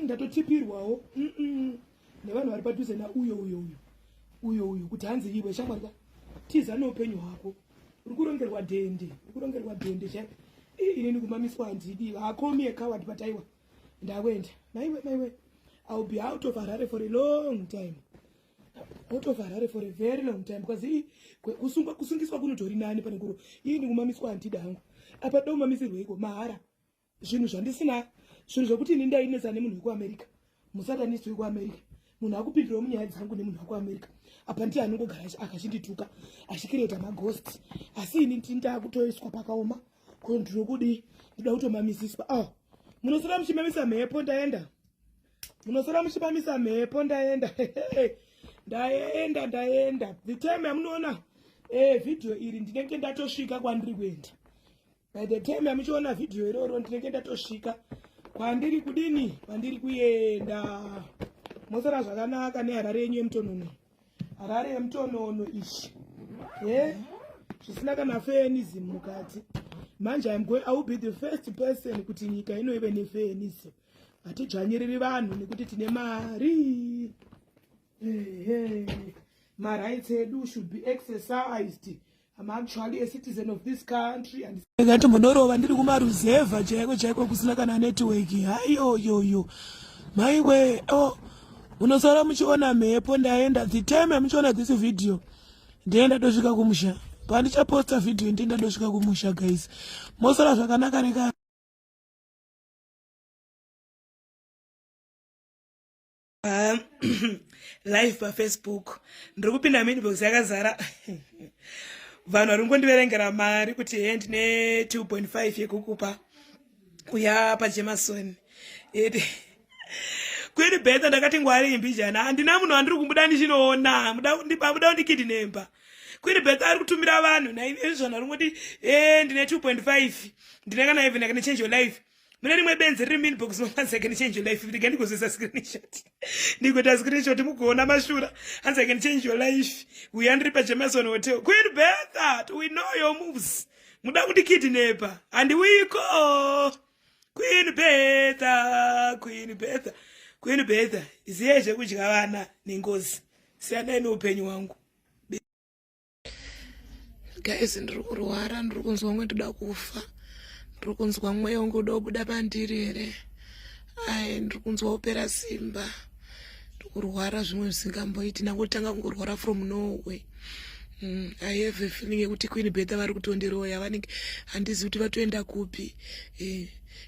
ndatotipirwawo nevanhu vari padhuze uyo kuti hanzi iwe shamwari tiza noupenyu hwako uri kurongerwa dhende chai ini ndikumamiswa handidi hakomi acoward pataiwa ndawenda maiwe I'll be out of Harare for a long time. Out of Harare for a very long time. Because kusungiswa kunotori nani pane kuro. Iyi ndikumamiswa handidi hangu. Apa do mamisirwe iko mahara. Zvinhu zvandisina zvinhu zvokuti ini ndainetsa nemunhu wekuAmerica. Musadaniswe wekuAmerica. Munhu akupindirawo munyaya dzangu nemunhu wekuAmerica. Apa ndiye anongogara akachindituka achikireta maghost. Asi ini ndakutoiswa pakaoma. Ndiri kudi ndida kutomamisiswa. Munosara muchimamisa mhepo ndaenda. Munosara muchimamisa mhepo ndaenda. Ndaenda. The time yamunoona video iri ndinenge ndatosvika kwandiri kuenda. By the time yamuchiona video iroro ndinenge ndatosvika kwandiri kudini, kwandiri kuenda. Mosara zvakanaka neHarare yenyu yemutonono. Harare yemutonono ishi. Zvisina kana feminism mukati. Manje I will be the first person kuti nyika inoive nefeminism. Atidzvanyiriri vanhu nekuti tine mari. My rights should be exercised. I'm actually a citizen of this country. And ndatombodorova ndiri kumaruzevha chaiko kusina kana network. Hayo. Maiwe, munosara muchiona mhepo ndaenda. The time yamuchiona this video, ndienda tosvika kumusha. Pandichaposta video ndienda tosvika kumusha guys. Mosara zvakanaka reka. Live pa Facebook. Ndiri kupinda mailbox yakazara. Vanhu vari kundiverengera mari kuti ndine 2.5 yekukupa. Uya pa Jameson. Kwiri beta ndakati ngwari imbijana. Handina munhu andiri kumbuda ndichinoona. Muda ndikidnemba. Kwiri beta ari kutumira vanhu na ine zvona ringoti ndine 2.5. Ndine kana even I can change your life. Mune rimwe benzi riri minbox nofanzi I can change your life. Ndike ndikozesa screenshot. Ndikota screenshot mukuona mashura. Hanzi I can change your life. Uya ndiri pa Jameson Hotel. Queen Betha, we know your moves. Muda kuti kidnapper. And we go. Queen Betha. Iziye kudya vana nengozi. Siyana noupenyu hwangu. Guys, ndiri kurwara, ndiri kunzwa mwe ndoda kufa. Ndiri kunzwa mweya wangu uda kubuda pandiri here. Ndiri kunzwa upera simba. Ndiri kurwara zvimwe zvisingamboiti. Ndangotanga kungorwara from nowhere. I have a feeling yekuti Queen Betha vari kutondiroya. Vanenge handizivi kuti vatoenda kupi.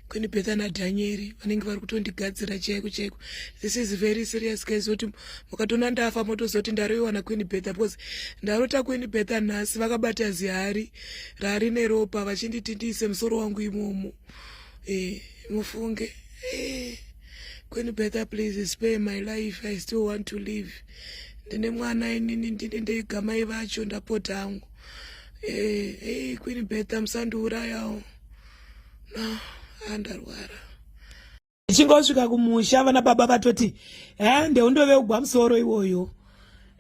Queen Betha naDaniel vanenge vari kutondigadzira chaiko. This is very serious guys. Kuti mukatona ndafa motozoti ndaroiwa naQueen Betha because ndarota Queen Betha nhasi vakabata zihari rari neropa vachinditi ndiise musoro wangu imomo. Mufunge. Queen Betha, please spare my life. I still want to live. Ndine mwana inini ndine gamai vacho ndapota hangu. Queen Betha musandiurayawo. No. Andarwara. Chingosvika kumusha vana baba vatoti ndeundove kugwa musoro iwoyo.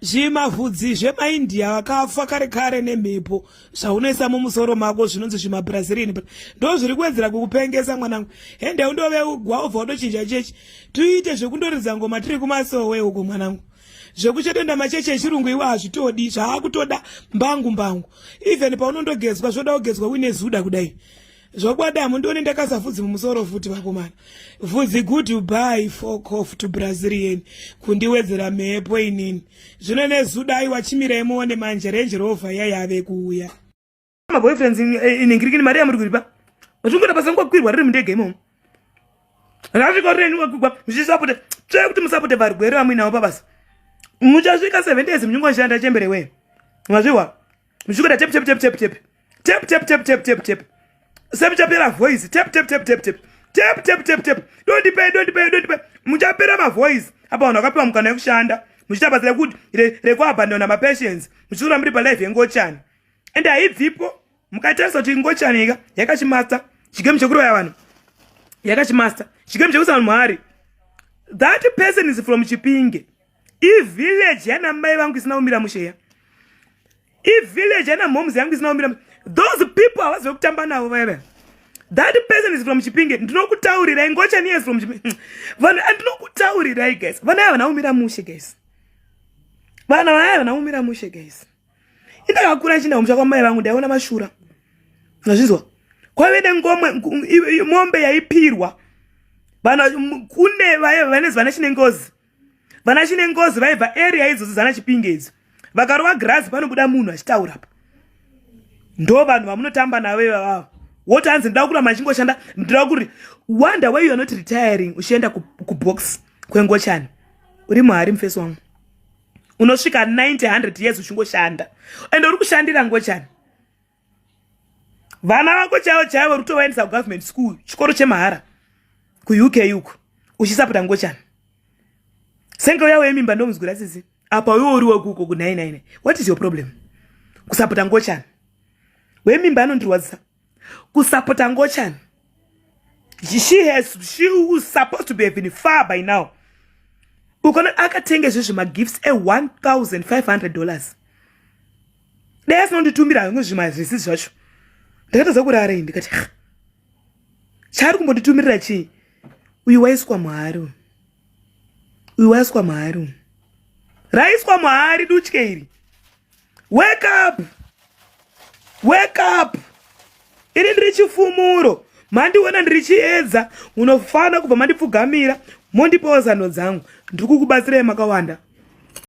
Zvimavhudzi zvemaindia vakafa kare nemhepo zvaunoisa mumusoro mako zvinonzi zvimabrazilian ndo zviri kuwedzera kukupengesa mwanangu. Ndeundove kugwa ubva utochinja chechi. Tuite zvekundoridza ngoma tiri kumasowe uko mwanangu. Zvekuchetoenda machechi echirungu iwe hazvitodi zvaakutoda mbangu. Even paunondogezwa zvoda kugezwa uine zuda kudai. Zvokwada mundoni ndakasa vhudzi mumusoro futi vakomana. Vhudzi goodbye fuck off to Brazilian. Kundiwedzera mhepo inini. Zvino nezuda aiwa chimira muone manje Range Rover yave kuuya. My boyfriends in Ngirikini Maria muri kuripa. Vatungoda basa ngokwirwa riri mundege imomo. Rasvika reni wakugwa muchisapote. Tsve kuti musapote varwere vamwe nawo pabasa. Muchasvika 7 days munyongoshanda chembere we. Mwazviwa. Muchikoda tap. Semchapera voice. Tap. Don't pay. Muchapera ma voice. Apa vanhu vakapiwa mukana wekushanda. Muchitabasa kuti rekuabandona mapatients. Muchiura muri pa live yengochani. Ende haibvipo. Mukatarisa kuti ngochani yakachimasta. Chigemu chekuroya vanhu. Yakachimasta. Chigemu chekusa Mwari. That person is from Chipinge. Village yana mai vangu isina kumira musheya. Village yana moms yangu isina kumira. Those people are kutamba navo veve. That person is from Chipinge. Ndinokutaurirai Ngochani is from Chipinge. Vanhu andinokutaurirai guys. Vana ava naumira mushe guys. Vana ava naumira mushe guys. Indakakura chinda mushaka mai vangu ndaiona mashura. Nazvizwa. Kwavede mombe yaipirwa. Vana kune vanezi vana chine ngozi. Vana chine ngozi vaibva area idzodzo dzana Chipinge idzi. Vakarova grass panobuda munhu achitaura apa. Ndo vanhu vamunotamba nawe vavavo. What hanzi ndida kura machingoshanda ndida kuri wonder why you are not retiring uchienda ku box kweNgochani. Uri muhari mufesi wangu. Unosvika 90-100 years uchingoshanda. Ende uri kushandira Ngochani. Vana vako chaivo rutovaendesa ku government school chikoro chemahara ku UK yuko uchisapota Ngochani. Senga yawe yemimba ndomuzgura sisi. Apa wewe uriwe kuko ku 99. What is your problem? Kusapota Ngochani. Wemimba anondirwadzisa. Kusapota Ngochani. She was supposed to be even far by now. Ukona akatenge zvima gifts $1,500. There's no nditumira ngozvima zvisi zvacho. Ndakatoza kurara ndikati. Chari kumbotumirira chi? Uyu waiswa muhari. Uyu waiswa muhari. Raiswa muhari dutye iri. Wake up. Wake up. Ini ndiri chifumuro. Mandiona ndiri chiedza. Unofana kubva mandipfugamira. Mondipawo zano dzangu. Ndiri kukubatsirai makawanda.